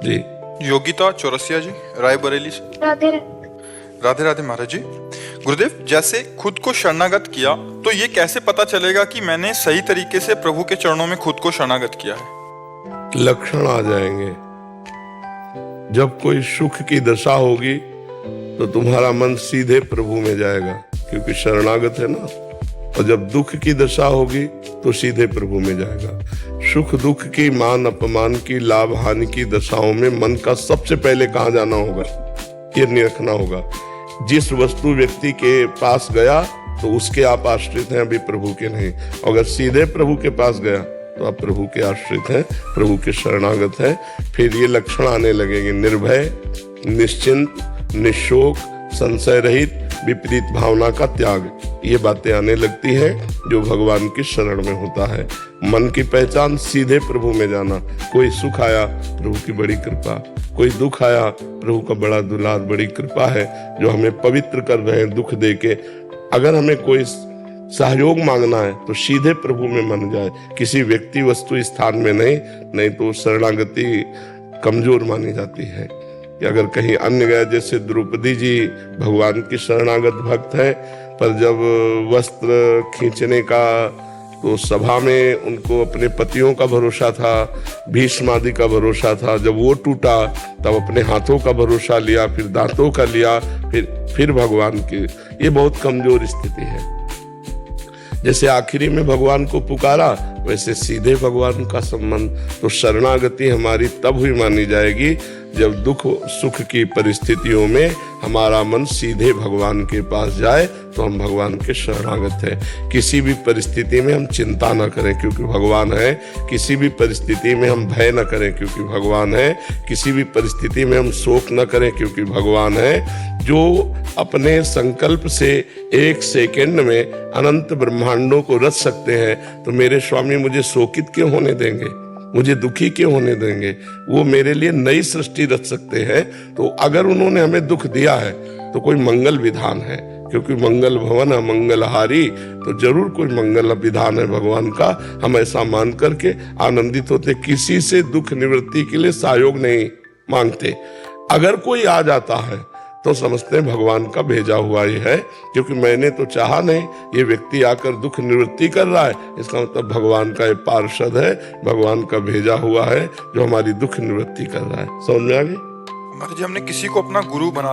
जी। योगिता चौरसिया जी, रायबरेली से। राधे राधे राधे महाराज जी। गुरुदेव, जैसे खुद को शरणागत किया तो ये कैसे पता चलेगा कि मैंने सही तरीके से प्रभु के चरणों में खुद को शरणागत किया है? लक्षण आ जाएंगे। जब कोई सुख की दशा होगी तो तुम्हारा मन सीधे प्रभु में जाएगा, क्योंकि शरणागत है ना। और जब दुख की दशा होगी तो सीधे प्रभु में जाएगा। सुख दुख की, मान अपमान की, लाभ हानि की दशाओं में मन का सबसे पहले कहाँ जाना होगा, ये नहीं रखना होगा। जिस वस्तु व्यक्ति के पास गया तो उसके आप आश्रित हैं, अभी प्रभु के नहीं। अगर सीधे प्रभु के पास गया तो आप प्रभु के आश्रित हैं, प्रभु के शरणागत हैं। फिर ये लक्षण आने लगेंगे: निर्भय, निश्चिंत, निशोक, संशय रहित, विपरीत भावना का त्याग। ये बातें आने लगती हैं जो भगवान की शरण में होता है। मन की पहचान सीधे प्रभु में जाना। कोई सुख आया, प्रभु की बड़ी कृपा। कोई दुख आया, प्रभु का बड़ा दुलार, बड़ी कृपा है जो हमें पवित्र कर रहे हैं दुख दे के। अगर हमें कोई सहयोग मांगना है तो सीधे प्रभु में मन जाए, किसी व्यक्ति वस्तु स्थान में नहीं तो शरणागति कमजोर मानी जाती है। कि अगर कहीं अन्य गया, जैसे द्रौपदी जी भगवान की शरणागत भक्त है, पर जब वस्त्र खींचने का तो सभा में उनको अपने पतियों का भरोसा था, भीष्म आदि का भरोसा था। जब वो टूटा तब अपने हाथों का भरोसा लिया, फिर दांतों का लिया, फिर भगवान की। ये बहुत कमजोर स्थिति है। जैसे आखिरी में भगवान को पुकारा, वैसे सीधे भगवान का संबंध। तो शरणागति हमारी तब हुई मानी जाएगी जब दुख सुख की परिस्थितियों में हमारा मन सीधे भगवान के पास जाए, तो हम भगवान के शरणागत हैं। किसी भी परिस्थिति में हम चिंता न करें क्योंकि भगवान है। किसी भी परिस्थिति में हम भय न करें क्योंकि भगवान है। किसी भी परिस्थिति में हम शोक न करें क्योंकि भगवान है। जो अपने संकल्प से एक सेकंड में अनंत ब्रह्मांडों को रच सकते हैं, तो मेरे स्वामी मुझे शोकित क्यों होने देंगे, मुझे दुखी क्यों होने देंगे? वो मेरे लिए नई सृष्टि रच सकते हैं। तो अगर उन्होंने हमें दुख दिया है तो कोई मंगल विधान है, क्योंकि मंगल भवन मंगलहारी, तो जरूर कोई मंगल विधान है भगवान का। हम ऐसा मान करके आनंदित होते, किसी से दुख निवृत्ति के लिए सहयोग नहीं मांगते। अगर कोई आ जाता है तो समझते हैं भगवान का भेजा हुआ ही है, क्योंकि मैंने तो चाहा नहीं, ये व्यक्ति आकर दुख निवृत्ति कर रहा है, इसका मतलब भगवान का ये पार्षद है, भगवान का भेजा हुआ है जो हमारी दुख निवृत्ति कर रहा है। समझ में आ गई? महाराज जी, हमने किसी को अपना गुरु बना